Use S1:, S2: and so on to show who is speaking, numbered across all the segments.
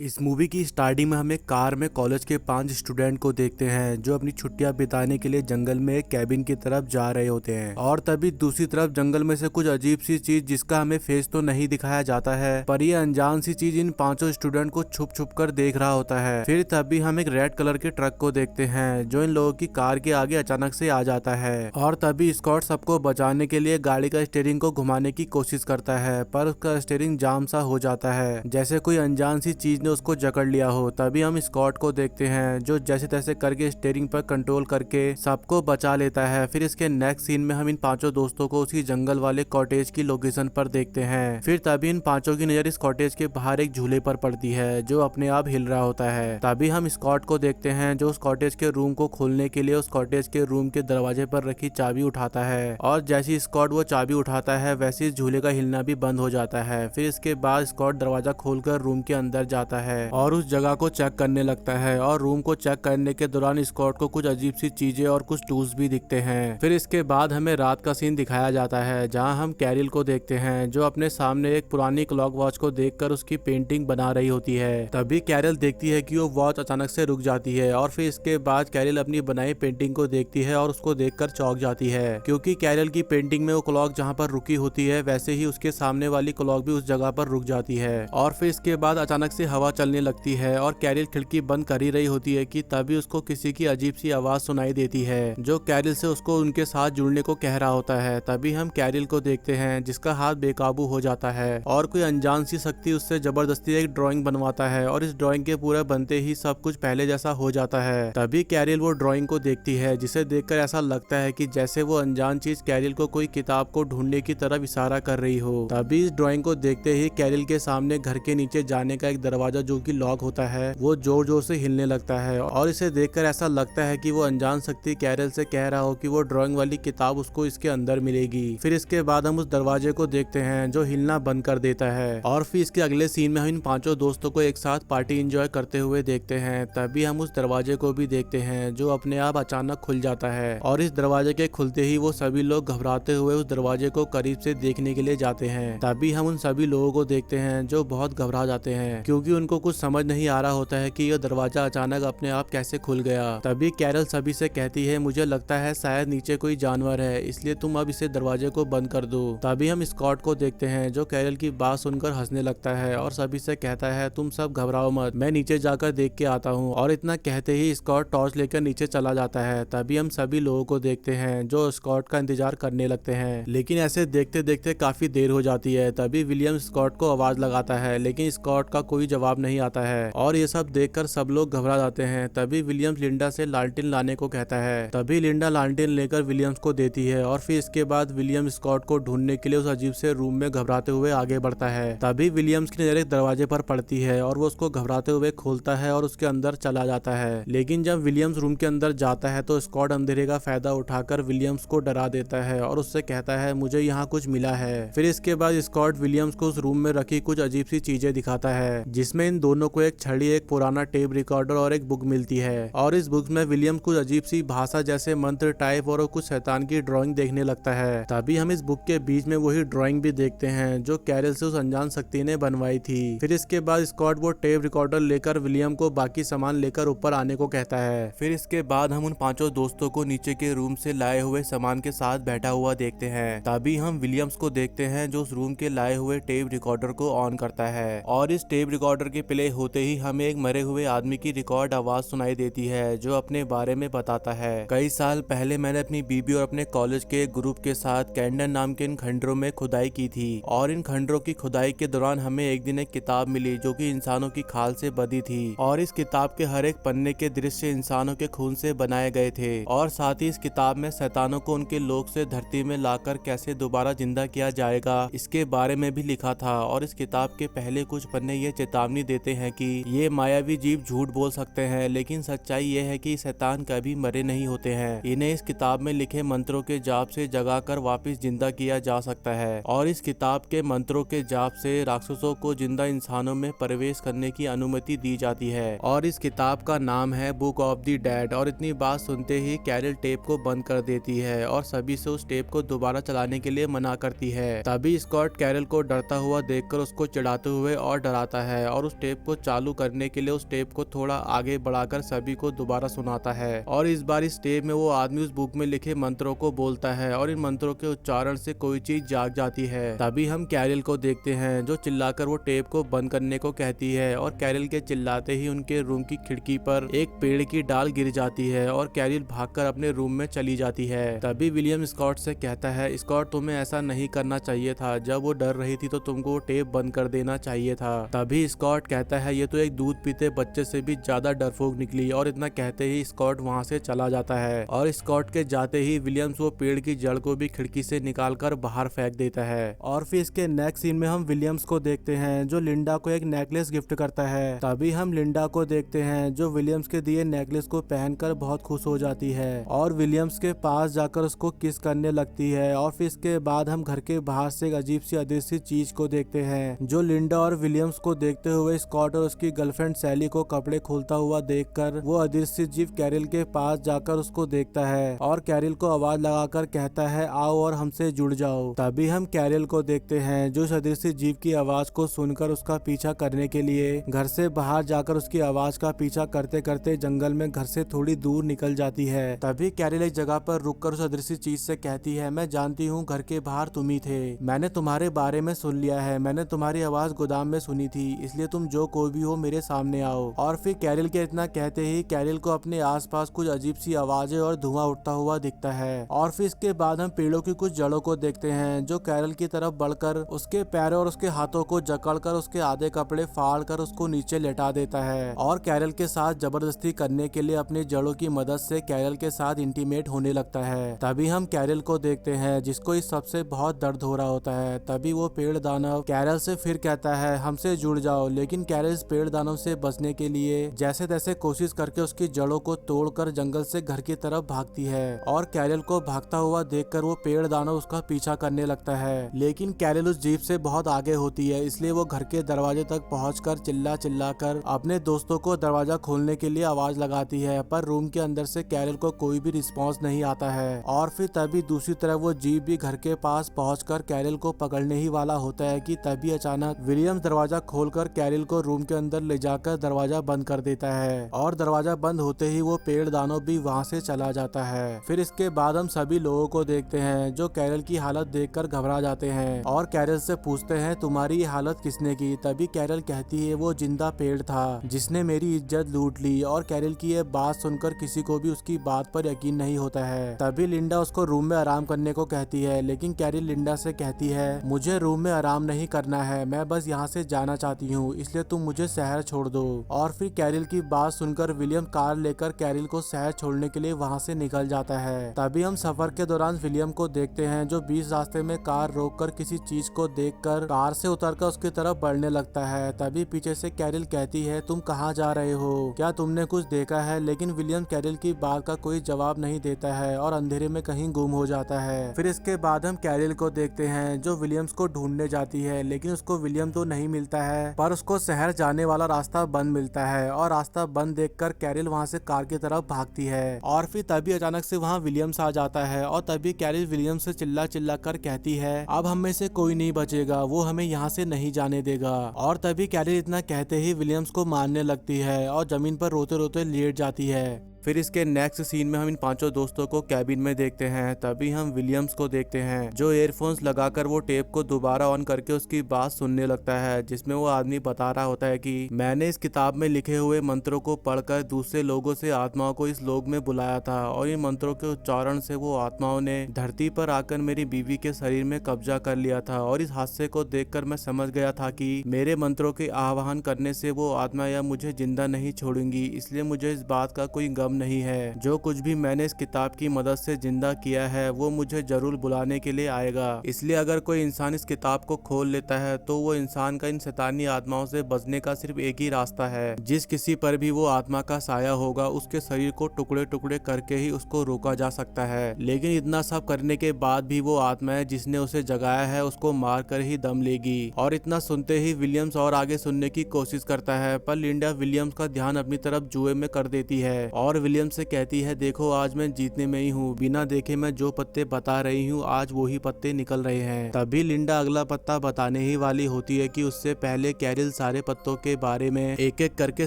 S1: इस मूवी की स्टार्टिंग में हमें कार में कॉलेज के 5 स्टूडेंट को देखते हैं जो अपनी छुट्टियां बिताने के लिए जंगल में एक कैबिन की तरफ जा रहे होते हैं। और तभी दूसरी तरफ जंगल में से कुछ अजीब सी चीज जिसका हमें फेस तो नहीं दिखाया जाता है, पर ये अनजान सी चीज इन पांचों स्टूडेंट को छुप छुप कर देख रहा होता है। फिर तभी हम एक रेड कलर के ट्रक को देखते हैं जो इन लोगों की कार के आगे अचानक से आ जाता है। और तभी स्कॉट सबको बचाने के लिए गाड़ी का स्टीयरिंग को घुमाने की कोशिश करता है, पर उसका स्टीयरिंग जाम सा हो जाता है, जैसे कोई अनजान सी चीज ने उसको जकड़ लिया हो। तभी हम स्कॉट को देखते हैं जो जैसे तैसे करके स्टीयरिंग पर कंट्रोल करके सबको बचा लेता है। फिर इसके नेक्स्ट सीन में हम इन पांचों दोस्तों को उसी जंगल वाले कॉटेज की लोकेशन पर देखते हैं। फिर तभी इन पांचों की नजर इस कॉटेज के बाहर एक झूले पर पड़ती है जो अपने आप हिल रहा होता है। तभी हम स्कॉट को देखते हैं जो उस कॉटेज के रूम को खोलने के लिए उस कॉटेज के रूम के दरवाजे पर रखी चाबी उठाता है, और जैसी स्कॉट वो चाबी उठाता है वैसे इस झूले का हिलना भी बंद हो जाता है। फिर इसके बाद स्कॉट दरवाजा खोलकर रूम के अंदर जाता है और उस जगह को चेक करने लगता है, और रूम को चेक करने के दौरान स्कॉट को कुछ अजीब सी चीजें और कुछ टूल्स भी दिखते हैं। फिर इसके बाद हमें रात का सीन दिखाया जाता है जहां हम कैरिल को देखते हैं जो अपने सामने एक पुरानी क्लॉक वॉच को देखकर उसकी पेंटिंग बना रही होती है। तभी कैरिल देखती है कि वो वॉच अचानक से रुक जाती है, और फिर इसके बाद कैरिल अपनी बनाई पेंटिंग को देखती है और उसको देखकर चौंक जाती है, क्योंकि कैरिल की पेंटिंग में वो क्लॉक जहाँ पर रुकी होती है वैसे ही उसके सामने वाली क्लॉक भी उस जगह पर रुक जाती है। और फिर इसके बाद अचानक से हवा चलने लगती है और कैरिल खिड़की बंद कर ही रही होती है कि तभी उसको किसी की अजीब सी आवाज सुनाई देती है जो कैरिल से उसको उनके साथ जुड़ने को कह रहा होता है। तभी हम कैरिल को देखते हैं जिसका हाथ बेकाबू हो जाता है और कोई अनजान सी शक्ति उससे जबरदस्ती एक ड्राइंग बनवाता है, और इस ड्राइंग के पूरे बनते ही सब कुछ पहले जैसा हो जाता है। तभी कैरिल वो ड्राइंग को देखती है जिसे देखकर ऐसा लगता है कि जैसे वो अनजान चीज कैरिल को कोई किताब को ढूंढने की तरफ इशारा कर रही हो। तभी इस ड्राइंग को देखते ही कैरिल के सामने घर के नीचे जाने का एक दरवाजा जो कि लॉक होता है वो जोर जोर से हिलने लगता है, और इसे देखकर ऐसा लगता है कि वो अनजान शक्ति कैरिल से कह रहा हो कि वो ड्राइंग वाली किताब उसको इसके अंदर मिलेगी। फिर इसके बाद हम उस दरवाजे को देखते हैं जो हिलना बंद कर देता है, और फिर इसके अगले सीन में हम इन पांचों दोस्तों को एक साथ पार्टी एंजॉय करते हुए देखते हैं। तभी हम उस दरवाजे को भी देखते हैं जो अपने आप अचानक खुल जाता है, और इस दरवाजे के खुलते ही वो सभी लोग घबराते हुए उस दरवाजे को करीब से देखने के लिए जाते हैं। तभी हम उन सभी लोगों को देखते हैं जो बहुत घबरा जाते हैं क्योंकि उनको कुछ समझ नहीं आ रहा होता है कि यह दरवाजा अचानक अपने आप कैसे खुल गया। तभी कैरल सभी से कहती है मुझे लगता है शायद नीचे कोई जानवर है, इसलिए तुम अब इसे दरवाजे को बंद कर दो। तभी हम स्कॉट को देखते हैं जो कैरल की बात सुनकर हंसने लगता है और सभी से कहता है तुम सब घबराओ मत, मैं नीचे जाकर देख के आता हूँ। और इतना कहते ही स्कॉट टॉर्च लेकर नीचे चला जाता है। तभी हम सभी लोगों को देखते हैं जो स्कॉट का इंतजार करने लगते हैं, लेकिन ऐसे देखते देखते काफी देर हो जाती है। तभी विलियम स्कॉट को आवाज लगाता है लेकिन स्कॉट का कोई जवाब नहीं आता है, और ये सब देखकर सब लोग घबरा जाते हैं। तभी विलियम्स लिंडा से लालटेन लाने को कहता है। तभी लिंडा लालटेन लेकर विलियम्स को देती है, और फिर इसके बाद विलियम स्कॉट को ढूंढने के लिए उस अजीब से रूम में घबराते हुए आगे बढ़ता है। तभी विलियम्स की नजर एक दरवाजे पर पड़ती है और वो उसको घबराते हुए खोलता है और उसके अंदर चला जाता है। लेकिन जब विलियम्स रूम के अंदर जाता है तो स्कॉट अंधेरे का फायदा उठाकर विलियम्स को डरा देता है और उससे कहता है मुझे यहाँ कुछ मिला है। फिर इसके बाद स्कॉट विलियम्स को उस रूम में रखी कुछ अजीब सी चीजें दिखाता है जिसमें इन दोनों को एक छड़ी, एक पुराना टेप रिकॉर्डर और एक बुक मिलती है, और इस बुक में विलियम कुछ अजीब सी भाषा जैसे मंत्र टाइप और कुछ शैतान की ड्राइंग देखने लगता है। तभी हम इस बुक के बीच में वही ड्राइंग भी देखते हैं जो कैरल से उस अनजान शक्ति ने बनवाई थी। फिर इसके बाद स्कॉट वो टेप रिकॉर्डर लेकर विलियम को बाकी सामान लेकर ऊपर आने को कहता है। फिर इसके बाद हम उन पांचों दोस्तों को नीचे के रूम से लाए हुए सामान के साथ बैठा हुआ देखते हैं। तभी हम विलियम्स को देखते हैं जो उस रूम के लाए हुए टेप रिकॉर्डर को ऑन करता है, और इस टेप रिकॉर्डर के प्ले होते ही हमें एक मरे हुए आदमी की रिकॉर्ड आवाज सुनाई देती है जो अपने बारे में बताता है कई साल पहले मैंने अपनी बीबी और अपने कॉलेज के ग्रुप के साथ कैंडन नाम के इन खंडरों में खुदाई की थी, और इन खंडरों की खुदाई के दौरान हमें एक दिन एक किताब मिली जो कि इंसानों की खाल से बधी थी, और इस किताब के हर एक पन्ने के दृश्य इंसानों के खून से बनाए गए थे, और साथ ही इस किताब में शैतानों को उनके लोक से धरती में लाकर कैसे दोबारा जिंदा किया जाएगा इसके बारे में भी लिखा था। और इस किताब के पहले कुछ पन्ने ये चेतावनी देते हैं कि ये मायावी जीव झूठ बोल सकते हैं, लेकिन सच्चाई ये है कि शैतान कभी मरे नहीं होते हैं, इन्हें इस किताब में लिखे मंत्रों के जाप से जगाकर वापस जिंदा किया जा सकता है, और इस किताब के मंत्रों के जाप से राक्षसों को जिंदा इंसानों में प्रवेश करने की अनुमति दी जाती है, और इस किताब का नाम है बुक ऑफ द डेड। और इतनी बात सुनते ही कैरल टेप को बंद कर देती है और सभी से उस टेप को दोबारा चलाने के लिए मना करती है। तभी स्कॉट कैरल को डरता हुआ देखकर उसको चिढ़ाते हुए और डराता है और और उस टेप को चालू करने के लिए उस टेप को थोड़ा आगे बढ़ाकर सभी को दोबारा सुनाता है। और इस बार इस टेप में वो आदमी उस बुक में लिखे मंत्रों को बोलता है और इन मंत्रों के उच्चारण से कोई चीज जाग जाती है। तभी हम कैरल को देखते हैं जो चिल्लाकर वो टेप को बंद करने को कहती है और कैरल के चिल्लाते ही उनके रूम की खिड़की पर एक पेड़ की डाल गिर जाती है और कैरल भागकर अपने रूम में चली जाती है। तभी विलियम स्कॉट से कहता है, स्कॉट तुम्हें ऐसा नहीं करना चाहिए था, जब वो डर रही थी तो तुमको वो टेप बंद कर देना चाहिए था। तभी स्कॉट कहता है, ये तो एक दूध पीते बच्चे से भी ज्यादा डरपोक निकली। और इतना कहते ही स्कॉट वहाँ से चला जाता है और स्कॉट के जाते ही विलियम्स वो पेड़ की जड़ को भी खिड़की से निकालकर बाहर फेंक देता है। और फिर इसके नेक्स्ट सीन में हम विलियम्स को देखते हैं जो लिंडा को एक नेकलेस गिफ्ट करता है। तभी हम लिंडा को देखते हैं जो विलियम्स के दिए नेकलेस को पहनकर बहुत खुश हो जाती है और विलियम्स के पास जाकर उसको किस करने लगती है। और फिर इसके बाद हम घर के बाहर से एक अजीब सी अदृश्य चीज को देखते हैं जो लिंडा और विलियम्स को देखते हुए स्कॉट और उसकी गर्लफ्रेंड सैली को कपड़े खोलता हुआ देखकर वो अदृश्य जीव कैरल के पास जाकर उसको देखता है और कैरल को आवाज लगाकर कहता है, आओ और हमसे जुड़ जाओ। तभी हम कैरल को देखते हैं जो अदृश्य जीव की आवाज को सुनकर उसका पीछा करने के लिए घर से बाहर जाकर उसकी आवाज का पीछा करते करते जंगल में घर से थोड़ी दूर निकल जाती है। तभी कैरल एक जगह पर रुककर उस अदृश्य चीज से कहती है, मैं जानती हूँ घर के बाहर तुम ही थे, मैंने तुम्हारे बारे में सुन लिया है, मैंने तुम्हारी आवाज गोदाम में सुनी थी, इसलिए तुम जो कोई भी हो मेरे सामने आओ। और फिर कैरल के इतना कहते ही कैरल को अपने आसपास कुछ अजीब सी आवाजें और धुआं उठता हुआ दिखता है। और फिर इसके बाद हम पेड़ों की कुछ जड़ों को देखते हैं जो कैरल की तरफ बढ़कर उसके पैरों और उसके हाथों को जकड़कर उसके आधे कपड़े फाड़कर उसको नीचे लेटा देता है और कैरल के साथ जबरदस्ती करने के लिए अपनी जड़ों की मदद से कैरल के साथ इंटीमेट होने लगता है। तभी हम कैरल को देखते हैं जिसको इस सबसे बहुत दर्द हो रहा होता है। तभी वो पेड़ दानव कैरल से फिर कहता है, हमसे जुड़ जाओ। लेकिन कैरल इस पेड़ दानव से बचने के लिए जैसे तैसे कोशिश करके उसकी जड़ों को तोड़कर जंगल से घर की तरफ भागती है और कैरल को भागता हुआ देखकर वो पेड़ दानव उसका पीछा करने लगता है। लेकिन कैरल उस जीप से बहुत आगे होती है, इसलिए वो घर के दरवाजे तक पहुंचकर चिल्ला कर अपने दोस्तों को दरवाजा खोलने के लिए आवाज लगाती है, पर रूम के अंदर से कैरल को कोई भी रिस्पॉन्स नहीं आता है। और फिर तभी दूसरी तरफ वो जीप भी घर के पास पहुंचकर कैरल को पकड़ने ही वाला होता है कि तभी अचानक विलियम दरवाजा खोलकर कैरल को रूम के अंदर ले जाकर दरवाजा बंद कर देता है और दरवाजा बंद होते ही वो पेड़ दानव भी वहाँ से चला जाता है। फिर इसके बाद हम सभी लोगों को देखते हैं जो कैरल की हालत देखकर घबरा जाते हैं और कैरल से पूछते हैं, तुम्हारी ये हालत किसने की? तभी कैरल कहती है, वो जिंदा पेड़ था जिसने मेरी इज्जत लूट ली। और कैरल की ये बात सुनकर किसी को भी उसकी बात पर यकीन नहीं होता है। तभी लिंडा उसको रूम में आराम करने को कहती है, लेकिन कैरल लिंडा से कहती है, मुझे रूम में आराम नहीं करना है, मैं बस यहाँ से जाना चाहती हूँ, इसलिए तुम मुझे शहर छोड़ दो। और फिर कैरल की बात सुनकर विलियम कार लेकर कैरल को शहर छोड़ने के लिए वहाँ से निकल जाता है। तभी हम सफर के दौरान विलियम को देखते हैं जो बीच रास्ते में कार रोककर किसी चीज को देखकर कार से उतरकर उसकी तरफ बढ़ने लगता है। तभी पीछे से कैरल कहती है, तुम कहाँ जा रहे हो, क्या तुमने कुछ देखा है? लेकिन विलियम कैरल की बात का कोई जवाब नहीं देता है और अंधेरे में कहीं गुम हो जाता है। फिर इसके बाद हम कैरल को देखते हैं जो विलियम्स को ढूंढने जाती है, लेकिन उसको विलियम तो नहीं मिलता है, पर उसको शहर जाने वाला रास्ता बंद मिलता है और रास्ता बंद देखकर कैरल वहाँ से कार की तरफ भागती है। और फिर तभी अचानक से वहाँ विलियम्स आ जाता है और तभी कैरल विलियम से चिल्ला कर कहती है, अब हम में से कोई नहीं बचेगा, वो हमें यहाँ से नहीं जाने देगा। और तभी कैरल इतना कहते ही विलियम्स को मारने लगती है और जमीन पर रोते रोते लेट जाती है। फिर इसके नेक्स्ट सीन में हम इन पांचों दोस्तों को कैबिन में देखते हैं। तभी हम विलियम्स को देखते हैं जो एयरफोन्स लगाकर वो टेप को दोबारा ऑन करके उसकी बात सुनने लगता है, जिसमें वो आदमी बता रहा होता है कि मैंने इस किताब में लिखे हुए मंत्रों को पढ़कर दूसरे लोगों से आत्माओं को इस लोक में बुलाया था और इन मंत्रों के उच्चारण से वो आत्माओं ने धरती पर आकर मेरी बीवी के शरीर में कब्जा कर लिया था। और इस हादसे को देखकर मैं समझ गया था कि मेरे मंत्रों के आह्वान करने से वो आत्मा या मुझे जिंदा नहीं छोड़ेंगी, इसलिए मुझे इस बात का कोई गम नहीं है। जो कुछ भी मैंने इस किताब की मदद से जिंदा किया है वो मुझे जरूर बुलाने के लिए आएगा। इसलिए अगर कोई इंसान इस किताब को खोल लेता है तो वो इंसान का इन शैतानी आत्माओं से बचने का सिर्फ एक ही रास्ता है। जिस किसी पर भी वो आत्मा का साया होगा उसके शरीर को टुकड़े टुकड़े करके ही उसको रोका जा सकता है। लेकिन इतना सब करने के बाद भी वो आत्मा है जिसने उसे जगाया है उसको मार कर ही दम लेगी। और इतना सुनते ही विलियम्स और आगे सुनने की कोशिश करता है, पर लिंडा विलियम्स का ध्यान अपनी तरफ जुए में कर देती है और विलियम से कहती है, देखो आज मैं जीतने में ही हूँ, बिना देखे मैं जो पत्ते बता रही हूँ आज वही पत्ते निकल रहे हैं। तभी लिंडा अगला पत्ता बताने ही वाली होती है कि उससे पहले कैरिल सारे पत्तों के बारे में एक एक करके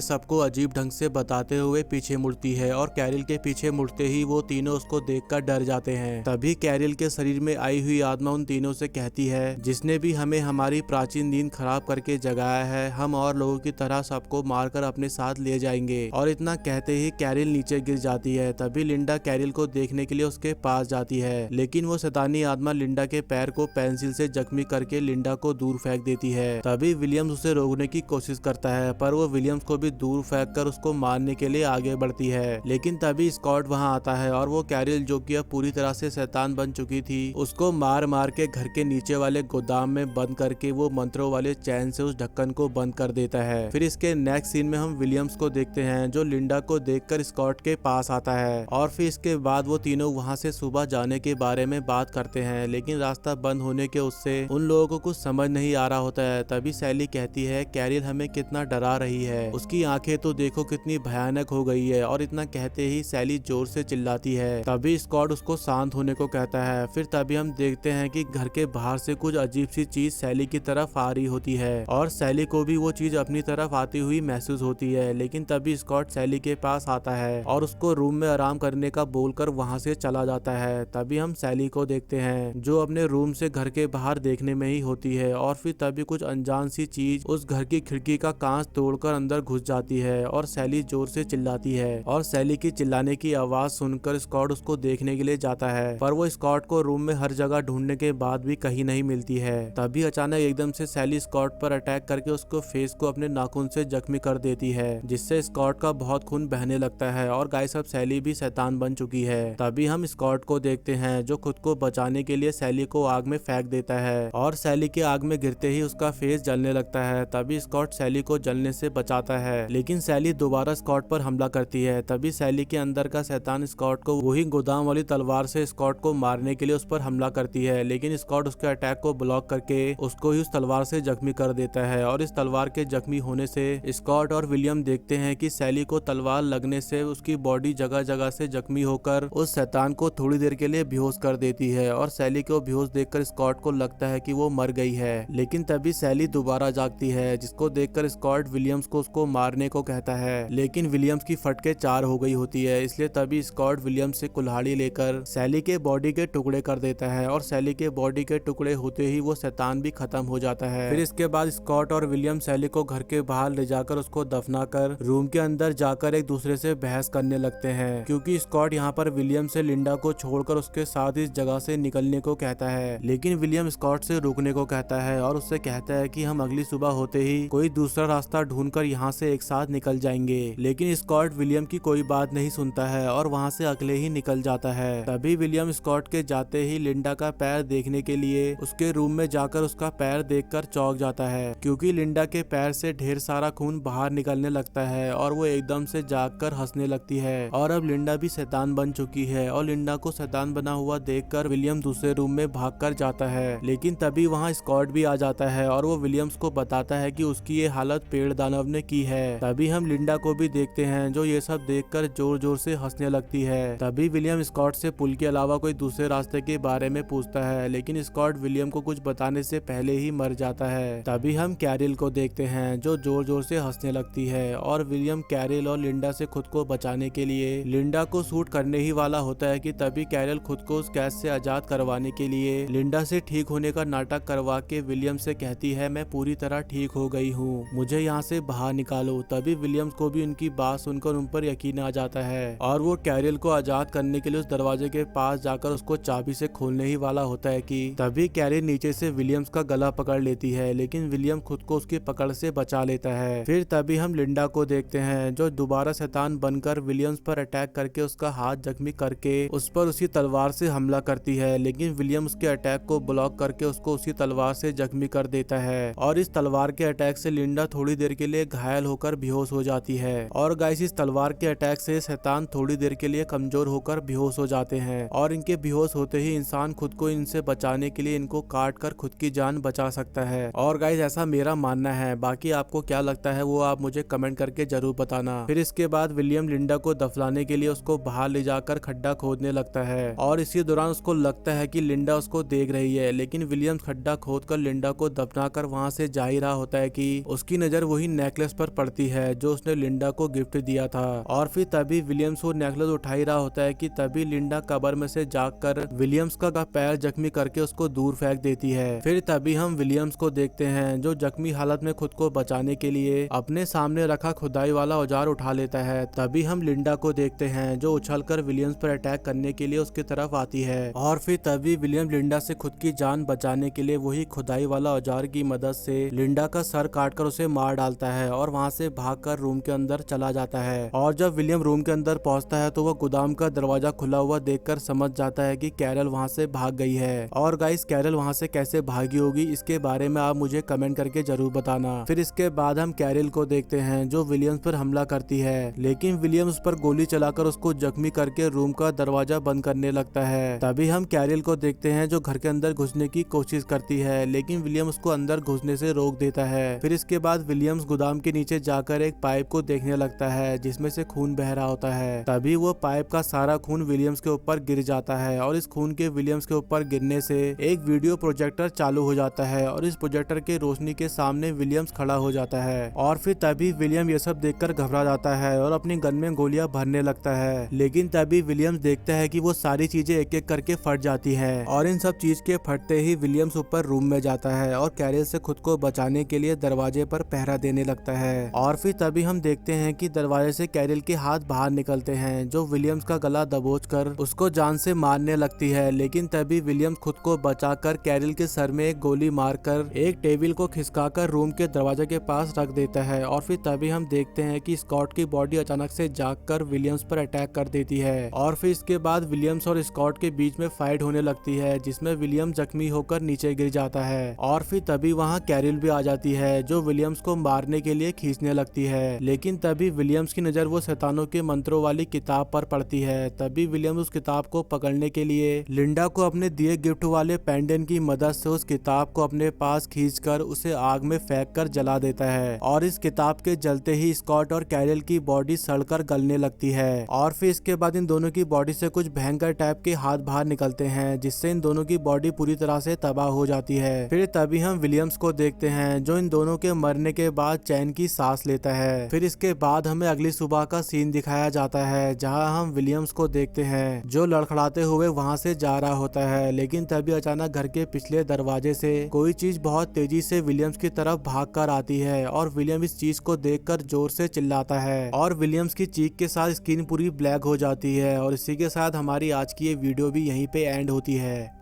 S1: सबको अजीब ढंग से बताते हुए पीछे मुड़ती है और कैरिल के पीछे मुड़ते ही वो तीनों उसको देखकर डर जाते हैं। तभी कैरिल के शरीर में आई हुई आत्मा उन तीनों से कहती है, जिसने भी हमें हमारी प्राचीन नींद खराब करके जगाया है, हम और लोगों की तरह सबको मारकर अपने साथ ले जाएंगे। और इतना कहते ही कैरिल नीचे गिर जाती है। तभी लिंडा कैरिल को देखने के लिए उसके पास जाती है, लेकिन वो शैतानी आत्मा लिंडा के पैर को पेंसिल से जख्मी करके लिंडा को दूर फेंक देती है। तभी विलियम्स उसे रोकने की कोशिश करता है, पर वो विलियम्स को भी दूर फेंक कर उसको मारने के लिए आगे बढ़ती है। लेकिन तभी स्कॉट वहाँ आता है और वो कैरिल, जो कि अब पूरी तरह से शैतान बन चुकी थी, उसको मार मार के घर के नीचे वाले गोदाम में बंद करके वो मंत्रों वाले चैन से उस ढक्कन को बंद कर देता है। फिर इसके नेक्स्ट सीन में हम विलियम्स को देखते हैं, जो लिंडा को देखकर स्कॉट के पास आता है और फिर इसके बाद वो तीनों वहाँ से सुबह जाने के बारे में बात करते हैं, लेकिन रास्ता बंद होने के उससे उन लोगों को कुछ समझ नहीं आ रहा होता है। तभी सैली कहती है, कैरिल हमें कितना डरा रही है, उसकी आंखें तो देखो कितनी भयानक हो गई है। और इतना कहते ही सैली जोर से चिल्लाती है। तभी स्कॉट उसको शांत होने को कहता है। फिर तभी हम देखते हैं कि घर के बाहर से कुछ अजीब सी चीज सैली की तरफ आ रही होती है और सैली को भी वो चीज अपनी तरफ आती हुई महसूस होती है। लेकिन तभी स्कॉट सैली के पास आता है और उसको रूम में आराम करने का बोलकर वहाँ से चला जाता है। तभी हम सैली को देखते हैं, जो अपने रूम से घर के बाहर देखने में ही होती है और फिर तभी कुछ अनजान सी चीज उस घर की खिड़की का कांच तोड़कर अंदर घुस जाती है और सैली जोर से चिल्लाती है। और सैली की चिल्लाने की आवाज सुनकर स्कॉट उसको देखने के लिए जाता है, पर वो स्कॉट को रूम में हर जगह ढूंढने के बाद भी कहीं नहीं मिलती है। तभी अचानक एकदम से सैली स्कॉट पर अटैक करके उसको फेस को अपने नाखून से जख्मी कर देती है, जिससे स्कॉट का बहुत खून बहने लगता है। और गाइस अब सैली भी शैतान बन चुकी है। तभी हम स्कॉट को देखते हैं, जो खुद को बचाने के लिए सैली को आग में फेंक देता है और सैली के आग में गिरते ही उसका फेस जलने लगता है। तभी स्कॉट सैली को जलने से बचाता है, लेकिन सैली दोबारा स्कॉट पर हमला करती है। तभी सैली के अंदर का शैतान स्कॉट को वही गोदाम वाली तलवार से स्कॉट को मारने के लिए उस पर हमला करती है, लेकिन स्कॉट उसके अटैक को ब्लॉक करके उसको ही उस तलवार से जख्मी कर देता है। और इस तलवार के जख्मी होने से स्कॉट और विलियम देखते हैं कि सैली को तलवार लगने से उसकी बॉडी जगह जगह से जख्मी होकर उस शैतान को थोड़ी देर के लिए बेहोश कर देती है। और सैली को बेहोश देखकर स्कॉट को लगता है कि वो मर गई है, लेकिन तभी सैली दोबारा जागती है, जिसको देखकर स्कॉट विलियम्स को उसको मारने को कहता है, लेकिन विलियम्स की फटके 4 हो गई होती है। इसलिए तभी स्कॉट विलियम्स से कुल्हाड़ी लेकर सैली के बॉडी के टुकड़े कर देता है और सैली के बॉडी के टुकड़े होते ही वो शैतान भी खत्म हो जाता है। फिर इसके बाद स्कॉट और विलियम सैली को घर के बाहर ले जाकर उसको दफनाकर रूम के अंदर जाकर एक दूसरे से बहस करने लगते हैं, क्योंकि स्कॉट यहाँ पर विलियम से लिंडा को छोड़कर उसके साथ इस जगह से निकलने को कहता है, लेकिन विलियम स्कॉट से रुकने को कहता है और उससे कहता है कि हम अगली सुबह होते ही कोई दूसरा रास्ता ढूंढकर यहाँ से एक साथ निकल जाएंगे। लेकिन स्कॉट विलियम की कोई बात नहीं सुनता है और वहाँ से अकेले ही निकल जाता है। तभी विलियम स्कॉट के जाते ही लिंडा का पैर देखने के लिए उसके रूम में जाकर उसका पैर देखकर चौंक जाता है, क्योंकि लिंडा के पैर से ढेर सारा खून बाहर निकलने लगता है और वो एकदम से जागकर हंसने लगती है। और अब लिंडा भी शैतान बन चुकी है और लिंडा को शैतान बना हुआ देखकर विलियम दूसरे रूम में भागकर जाता है। लेकिन तभी वहाँ स्कॉट भी आ जाता है और वो विलियम्स को बताता है कि उसकी ये हालत पेड़ दानव ने की है। तभी हम लिंडा को भी देखते हैं, जो ये सब देखकर जोर जोर से हंसने लगती है। तभी विलियम स्कॉट से पुल के अलावा कोई दूसरे रास्ते के बारे में पूछता है, लेकिन स्कॉट विलियम को कुछ बताने से पहले ही मर जाता है। तभी हम कैरिल को देखते हैं, जो जोर जोर से हंसने लगती है और विलियम कैरिल और लिंडा से खुद को बचाने के लिए लिंडा को शूट करने ही वाला होता है कि तभी कैरिल खुद को उस कैद से आजाद करवाने के लिए लिंडा से ठीक होने का नाटक करवा के विलियम से कहती है, मैं पूरी तरह ठीक हो गई हूँ, मुझे यहाँ से बाहर निकालो। तभी विलियम्स को भी उनकी बात सुनकर उन पर यकीन आ जाता है और वो कैरिल को आजाद करने के लिए उस दरवाजे के पास जाकर उसको चाबी से खोलने ही वाला होता है कि तभी कैरिल नीचे से विलियम्स का गला पकड़ लेती है, लेकिन विलियम खुद को उसकी पकड़ से बचा लेता है। फिर तभी हम लिंडा को देखते हैं, जो दोबारा शैतान बनकर विलियम्स पर अटैक करके उसका हाथ जख्मी करके उस पर उसी तलवार से हमला करती है, लेकिन विलियम उसके अटैक को ब्लॉक करके उसको उसी तलवार से जख्मी कर देता है। और इस तलवार के अटैक से लिंडा थोड़ी देर के लिए घायल होकर बेहोश हो जाती है। और गाइस इस तलवार के अटैक से शैतान थोड़ी देर के लिए कमजोर होकर बेहोश हो जाते हैं और इनके बेहोश होते ही इंसान खुद को इनसे बचाने के लिए इनको काट कर खुद की जान बचा सकता है। और गाइस ऐसा मेरा मानना है, बाकी आपको क्या लगता है वो आप मुझे कमेंट करके जरूर बताना। फिर इसके बाद विलियम लिंडा लिंडा को दफनाने के लिए उसको बाहर ले जाकर खड्डा खोदने लगता है और इसी दौरान उसको लगता है कि लिंडा उसको देख रही है, लेकिन विलियम्स खड्डा खोदकर लिंडा को दफनाकर वहां से जा ही रहा होता है कि उसकी नजर वही नेकलेस पर पड़ती है जो उसने लिंडा को गिफ्ट दिया था। और फिर तभी विलियम्स वो नेकलेस उठा ही रहा होता है कि तभी लिंडा कब्र में से जागकर विलियम्स का पैर जख्मी करके उसको दूर फेंक देती है। फिर तभी हम विलियम्स को देखते हैं जो जख्मी हालत में खुद को बचाने के लिए अपने सामने रखा खुदाई वाला औजार उठा लेता है। तभी हम लिंडा को देखते हैं जो उछलकर विलियम्स पर अटैक करने के लिए उसकी तरफ आती है और फिर तभी विलियम लिंडा से खुद की जान बचाने के लिए वही खुदाई वाला औजार की मदद से लिंडा का सर काटकर उसे मार डालता है और वहां से भागकर रूम के अंदर चला जाता है। और जब विलियम रूम के अंदर पहुंचता है तो वह गोदाम का दरवाजा खुला हुआ देखकर समझ जाता है कि कैरल वहां से भाग गई है। और गाइस कैरल वहां से कैसे भागी होगी इसके बारे में आप मुझे कमेंट करके जरूर बताना। फिर इसके बाद हम कैरल को देखते हैं जो विलियम्स पर हमला करती है, लेकिन विलियम उस पर गोली चलाकर उसको जख्मी करके रूम का दरवाजा बंद करने लगता है। तभी हम कैरल को देखते हैं जो घर के अंदर घुसने की कोशिश करती है, लेकिन विलियम उसको अंदर घुसने से रोक देता है। फिर इसके बाद विलियम्स गोदाम के नीचे जाकर एक पाइप को देखने लगता है जिसमें से खून बह रहा होता है। तभी वो पाइप का सारा खून विलियम्स के ऊपर गिर जाता है और इस खून के विलियम्स के ऊपर गिरने से एक वीडियो प्रोजेक्टर चालू हो जाता है और इस प्रोजेक्टर के रोशनी के सामने विलियम्स खड़ा हो जाता है। और फिर तभी विलियम ये सब देखकर घबरा जाता है और अपनी गन में गोलियां भरने लगता है, लेकिन तभी विलियम्स देखता है कि वो सारी चीजें एक एक करके फट जाती है और इन सब चीज के फटते ही विलियम्स ऊपर रूम में जाता है और कैरल से खुद को बचाने के लिए दरवाजे पर पहरा देने लगता है। और फिर तभी हम देखते हैं कि दरवाजे से कैरल के हाथ बाहर निकलते हैं जो विलियम्स का गला दबोचकर उसको जान से मारने लगती है, लेकिन तभी विलियम्स खुद को बचाकर कैरल के सर में एक गोली मारकर एक टेबल को खिसकाकर रूम के दरवाजे के पास रख देता है। और फिर तभी हम देखते हैं कि स्कॉट की बॉडी अचानक से जागकर विलियम्स पर अटैक कर देती है और फिर इसके बाद विलियम्स और स्कॉट के बीच में फाइट होने लगती है जिसमें विलियम जख्मी होकर नीचे गिर जाता है। और फिर तभी वहाँ कैरल भी आ जाती है जो विलियम्स को मारने के लिए खींचने लगती है, लेकिन तभी विलियम्स की नजर वो शैतानों के मंत्रों वाली किताब पर पड़ती है। तभी विलियम्स उस किताब को पकड़ने के लिए लिंडा को अपने दिए गिफ्ट वाले पेंडेंट की मदद से उस किताब को अपने पास खींचकर उसे आग में फेंक कर जला देता है और इस किताब के जलते ही स्कॉट और कैरल की बॉडी सड़कर गलने लगती है। और फिर इसके बाद इन दोनों की बॉडी से कुछ भयंकर टाइप के हाथ बाहर निकलते हैं जिससे इन दोनों की बॉडी पूरी तरह से तबाह हो जाती है। फिर तभी हम विलियम्स को देखते हैं जो इन दोनों के मरने के बाद चैन की सांस लेता है। फिर इसके बाद हमें अगली सुबह का सीन दिखाया जाता है जहां हम विलियम्स को देखते हैं जो लड़खड़ाते हुए वहां से जा रहा होता है, लेकिन तभी अचानक घर के पिछले दरवाजे से कोई चीज बहुत तेजी से विलियम्स की तरफ भाग कर आती है और विलियम इस चीज को देखकर जोर से चिल्लाता है और विलियम्स की चीख के साथ स्क्रीन पूरी ब्लैक हो जाती है। और इसी के साथ हमारी आज की ये वीडियो भी यहीं पे एंड होती है।